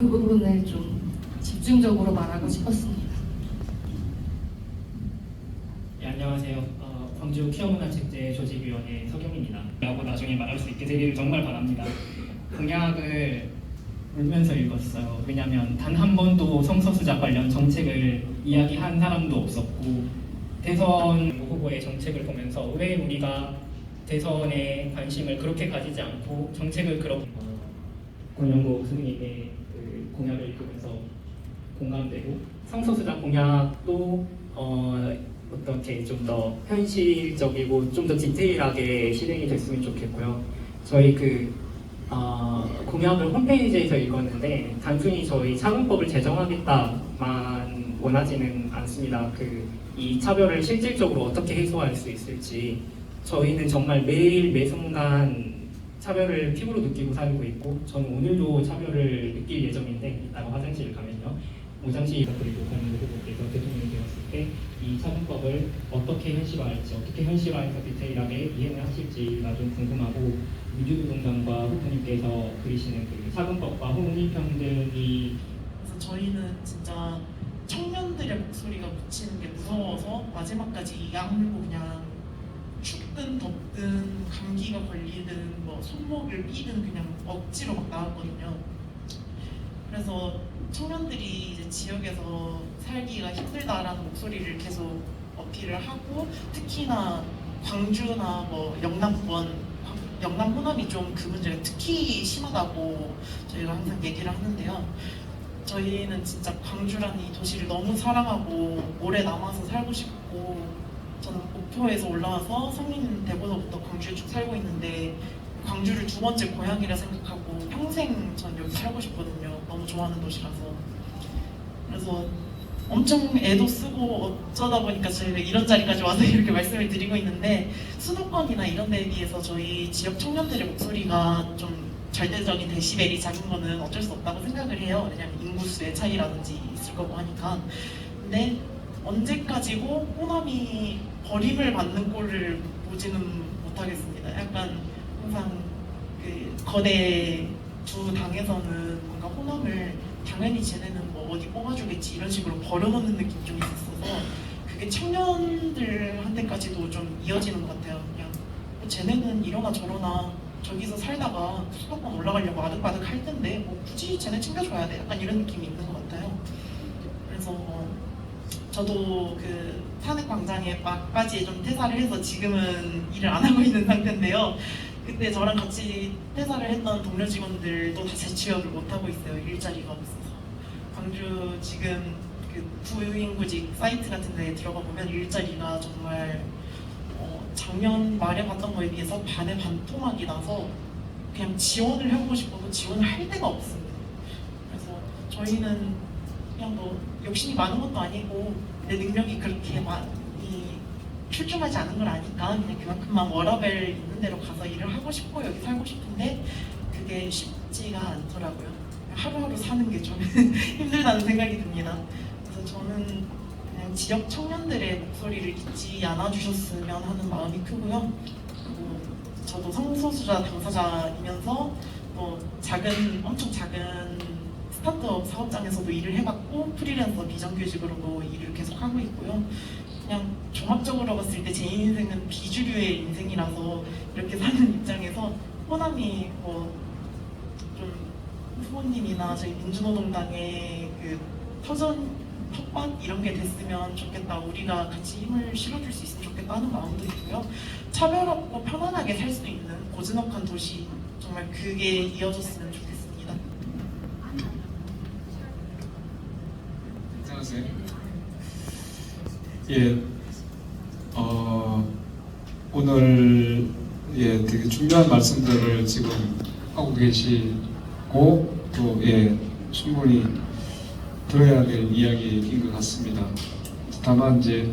그 부분을 좀 집중적으로 말하고 싶었습니다. 네, 안녕하세요. 광주 퀴어문화축제 조직위원회 서경입니다. 라고 나중에 말할 수 있게 되기를 정말 바랍니다. 공약을 울면서 읽었어요. 왜냐하면 단 한 번도 성서수자 관련 정책을 이야기한 사람도 없었고, 대선 후보의 정책을 보면서 왜 우리가 대선에 관심을 그렇게 가지지 않고 정책을 그렇게 권영국 선생님의 그 공약을 읽으면서 공감되고, 성소수자 공약도 어떻게 좀 더 현실적이고 좀 더 디테일하게 실행이 됐으면 좋겠고요. 저희 공약을 홈페이지에서 읽었는데 단순히 저희 차근법을 제정하겠다만 원하지는 않습니다. 이 차별을 실질적으로 어떻게 해소할 수 있을지, 저희는 정말 매일 매순간 차별을 피부로 느끼고 살고 있고, 저는 오늘도 차별을 느낄 예정인데 이따가 화장실 가면요, 오장시 그리고 권영국 후보께서 대통령이 되었을 때 이 차근법을 어떻게 현실화할지, 어떻게 현실화해서 디테일하게 이행을 하실지가 좀 궁금하고, 민주노동당과 후보님께서 그리시는 그 차근법과 홍익평등이, 그래서 저희는 진짜 청년들의 목소리가 묻히는 게 무서워서 마지막까지 약물고 그냥 춥든 덥든 감기가 걸리든 뭐 손목을 삐든 그냥 억지로 막 나왔거든요. 그래서 청년들이 이제 지역에서 살기가 힘들다라는 목소리를 계속 어필을 하고, 특히나 광주나 뭐 영남권, 영남 호남이 좀 그 문제가 특히 심하다고 저희가 항상 얘기를 하는데요. 저희는 진짜 광주라는 이 도시를 너무 사랑하고 오래 남아서 살고 싶고, 저는 목포에서 올라와서 성인되고서부터 광주에 쭉 살고 있는데 광주를 두 번째 고향이라 생각하고 평생 전 여기 살고 싶거든요. 너무 좋아하는 도시라서. 그래서 엄청 애도 쓰고 어쩌다 보니까 저희가 이런 자리까지 와서 이렇게 말씀을 드리고 있는데, 수도권이나 이런 데에 비해서 저희 지역 청년들의 목소리가 좀 절대적인 데시벨이 작은 거는 어쩔 수 없다고 생각을 해요. 왜냐면 인구수의 차이라든지 있을 거고 하니까. 근데 언제까지고 호남이 버림을 받는 꼴을 보지는 못하겠습니다. 약간 항상 그 거대 두 당에서는 뭔가 호남을 당연히 쟤네는 뭐 어디 뽑아주겠지 이런 식으로 버려놓는 느낌 좀 있었어서, 그게 청년들한테까지도 좀 이어지는 것 같아요. 그냥 뭐 쟤네는 이러나 저러나 저기서 살다가 수도권 올라가려고 아득바득 할 텐데 뭐 굳이 쟤네 챙겨줘야 돼, 약간 이런 느낌이 있는 것 같아요. 그래서 저도 그 탄핵광장에 막바지에 좀 퇴사를 해서 지금은 일을 안 하고 있는 상태인데요. 그때 저랑 같이 퇴사를 했던 동료 직원들도 다 재취업을 못 하고 있어요. 일자리가 없어서. 광주 지금 그 부유인구직 사이트 같은 데에 들어가 보면 일자리가 정말 작년 말에 봤던 거에 비해서 반의 반토막이 나서 그냥 지원을 해보고 싶어도 지원을 할 데가 없습니다. 그래서 저희는 그냥 뭐 욕심이 많은 것도 아니고 내 능력이 그렇게 많이 출중하지 않은 걸 아니까 그냥 그만큼만 워라밸 있는 데로 가서 일을 하고 싶고 여기 살고 싶은데 그게 쉽지가 않더라고요. 하루하루 사는 게 좀 힘들다는 생각이 듭니다. 그래서 저는 그냥 지역 청년들의 목소리를 잊지 않아 주셨으면 하는 마음이 크고요. 그리고 저도 성소수자 당사자이면서 또 엄청 작은 스타트업 사업장에서도 일을 해봤고, 프리랜서 비정규직으로도 일을 계속 하고 있고요. 그냥 종합적으로 봤을 때 제 인생은 비주류의 인생이라서 이렇게 사는 입장에서 호남이 뭐 좀 후보님이나 저희 민주노동당의 그 텃밭 이런 게 됐으면 좋겠다, 우리가 같이 힘을 실어줄 수 있으면 좋겠다 하는 마음도 있고요. 차별 없고 편안하게 살 수 있는 고즈넉한 도시, 정말 그게 이어졌으면 좋겠습니다. 안녕하세요. 예, 오늘 되게 중요한 말씀들을 지금 하고 계시고 또 충분히 들어야 될 이야기인 것 같습니다. 다만 이제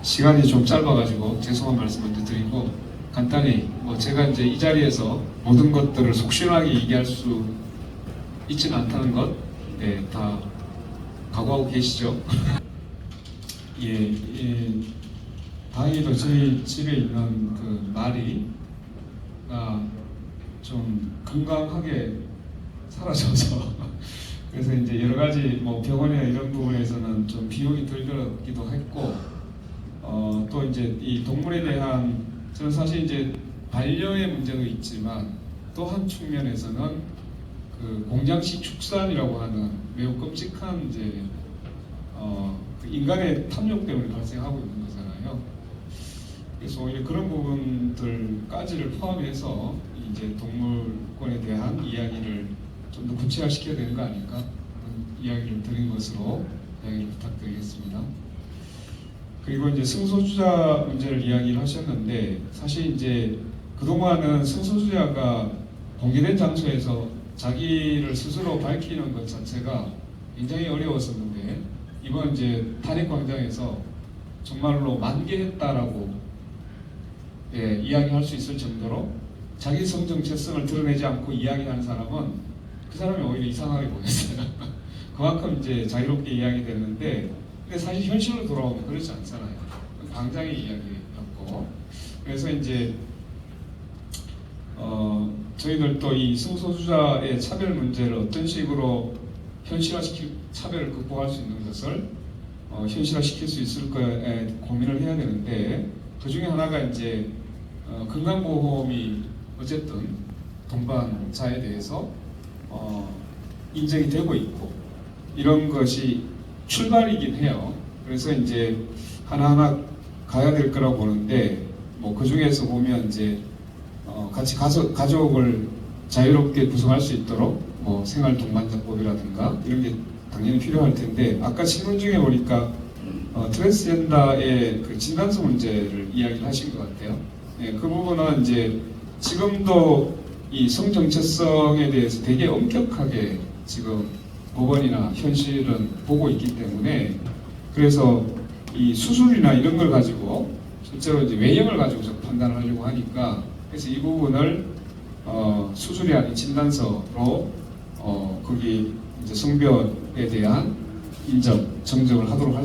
시간이 좀 짧아가지고 죄송한 말씀 먼저 드리고, 간단히 제가 이제 이 자리에서 모든 것들을 속 시원하게 얘기할 수 있지는 않다는 것 다 각오하고 계시죠? 다행히도 저희 집에 있는 그 말이 좀 건강하게 사라져서 그래서 이제 여러 가지 뭐 병원이나 이런 부분에서는 좀 비용이 덜 들었기도 했고 또 이제 이 동물에 대한 저는 사실 이제 반려의 문제도 있지만 또 한 측면에서는 그 공장식 축산이라고 하는 매우 끔찍한 이제 그 인간의 탐욕 때문에 발생하고 있는 거잖아요. 그래서 오히려 그런 부분들까지를 포함해서 이제 동물권에 대한 이야기를 좀 더 구체화시켜야 되는 거 아닐까 그런 이야기를 드린 것으로 이야기를 부탁드리겠습니다. 그리고 이제 승소주자 문제를 이야기를 하셨는데 사실 이제 그동안은 승소주자가 공개된 장소에서 자기를 스스로 밝히는 것 자체가 굉장히 어려웠었는데 이번 이제 탄핵광장에서 정말로 만개했다라고 이야기할 수 있을 정도로 자기 성 정체성을 드러내지 않고 이야기하는 사람은 그 사람이 오히려 이상하게 보였어요. 그만큼 이제 자유롭게 이야기됐는데 근데 사실 현실로 돌아오면 그렇지 않잖아요. 광장의 이야기였고 그래서 이제 저희들 또 이 승소주자의 차별 문제를 어떤 식으로 현실화시킬 차별을 극복할 수 있는 것을 현실화시킬 수 있을까에 고민을 해야 되는데 그 중에 하나가 이제 건강보험이 어쨌든 동반자에 대해서 인정이 되고 있고 이런 것이 출발이긴 해요. 그래서 이제 하나하나 가야 될 거라고 보는데 뭐 그 중에서 보면 이제 같이 가족을 자유롭게 구성할 수 있도록 뭐 생활 동반자법이라든가 이런 게 당연히 필요할 텐데 아까 질문 중에 보니까 트랜스젠더의 그 진단서 문제를 이야기를 하신 것 같아요. 네, 그 부분은 이제 지금도 이 성정체성에 대해서 되게 엄격하게 지금 법원이나 현실은 보고 있기 때문에 그래서 이 수술이나 이런 걸 가지고 실제로 이제 외형을 가지고 판단을 하려고 하니까 그래서 이 부분을 수술이 아닌 진단서로 거기 이제 성별에 대한 인정, 정정을 하도록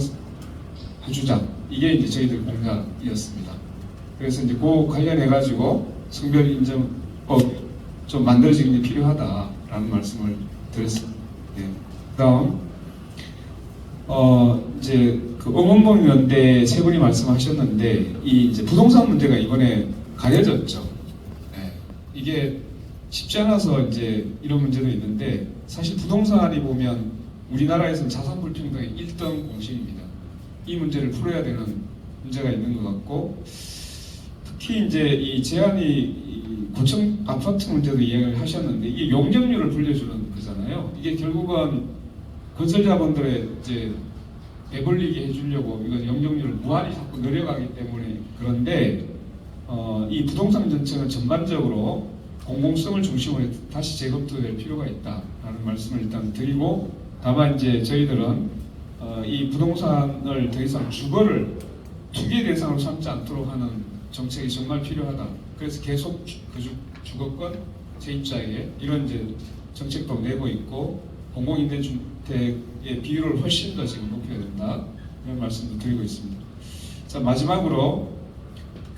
해주자. 이게 이제 저희들 공약이었습니다. 그래서 이제 그 관련해 가지고 성별 인정법 좀 만들어지는 게 필요하다라는 말씀을 드렸습니다. 네. 그다음 이제 그 응원봉연대 세 분이 말씀하셨는데 이 이제 부동산 문제가 이번에 가려졌죠. 네. 이게 쉽지 않아서 이제 이런 문제도 있는데 사실 부동산이 보면 우리나라에서는 자산 불평등의 1등 공신입니다. 이 문제를 풀어야 되는 문제가 있는 것 같고 특히 이제 이 제한이 이 고층 아파트 문제도 이야기를 하셨는데 이게 용적률을 불려주는 거잖아요. 이게 결국은 건설자분들의 이제 배불리게 해주려고 이건 용적률을 무한히 자꾸 늘려가기 때문에 그런데 이 부동산 정책은 전반적으로 공공성을 중심으로 다시 재검토될 필요가 있다라는 말씀을 일단 드리고 다만 이제 저희들은 이 부동산을 더 이상 주거를 투기 대상으로 삼지 않도록 하는 정책이 정말 필요하다. 그래서 계속 그 주거권 세입자에게 이런 이제 정책도 내고 있고 공공임대주택의 비율을 훨씬 더 지금 높여야 된다 이런 말씀도 드리고 있습니다. 자 마지막으로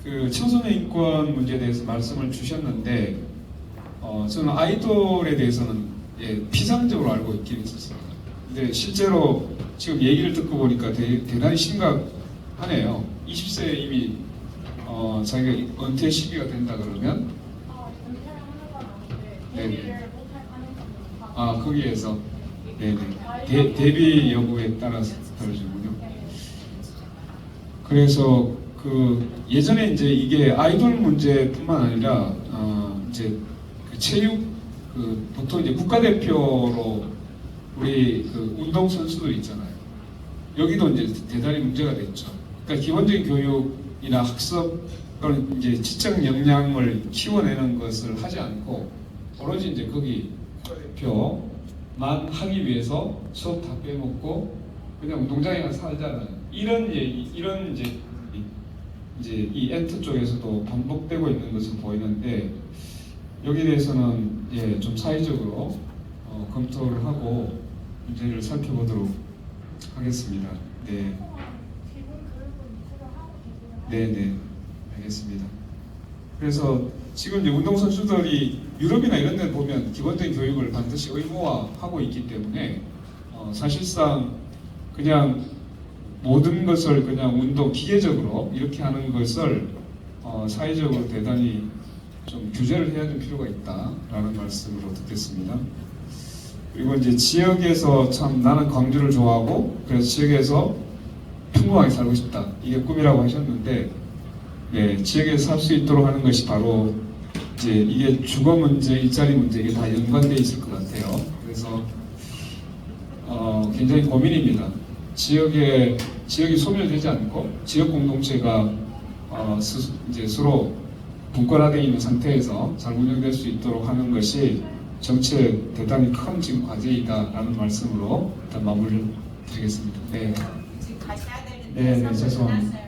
그 청소년 인권 문제에 대해서 말씀을 주셨는데 저는 아이돌에 대해서는 피상적으로 알고 있긴 있었습니다. 근데 실제로 지금 얘기를 듣고 보니까 대단히 심각하네요. 20세에 이미 자기가 은퇴 시기가 된다 그러면 네네. 아 거기에서 네네 대비 여부에 따라서 다르지군요. 그래서 그 예전에 이제 이게 아이돌 문제뿐만 아니라 이제 그 체육 그 보통 이제 국가대표로 우리 그 운동 선수들 있잖아요. 여기도 이제 대단히 문제가 됐죠. 그러니까 기본적인 교육이나 학습 또는 이제 지적 역량을 키워내는 것을 하지 않고 오로지 이제 거기 국가대표만 하기 위해서 수업 다 빼먹고 그냥 운동장에 가서 살자는 이런 얘기, 이런 이제 이 엔터 쪽에서도 반복되고 있는 것으로 보이는데 여기에 대해서는 좀 사회적으로 검토를 하고 문제를 살펴보도록 하겠습니다. 네. 네네 알겠습니다. 그래서 지금 이제 운동선수들이 유럽이나 이런 데 보면 기본적인 교육을 반드시 의무화하고 있기 때문에 사실상 그냥 모든 것을 그냥 운동 기계적으로 이렇게 하는 것을 사회적으로 대단히 좀 규제를 해야 될 필요가 있다라는 말씀으로 듣겠습니다. 그리고 이제 지역에서 참 나는 광주를 좋아하고 그래서 지역에서 풍부하게 살고 싶다 이게 꿈이라고 하셨는데 예, 지역에서 살 수 있도록 하는 것이 바로 이제 이게 주거 문제, 일자리 문제 이게 다 연관돼 있을 것 같아요. 그래서 굉장히 고민입니다. 지역이 소멸되지 않고 지역 공동체가 이제 서로 분권화되어 있는 상태에서 잘 운영될 수 있도록 하는 것이 정치의 대단히 큰 지금 과제이다라는 말씀으로 일단 마무리를 드리겠습니다. 네. 지금 가셔야 되는데 네, 죄송합니다.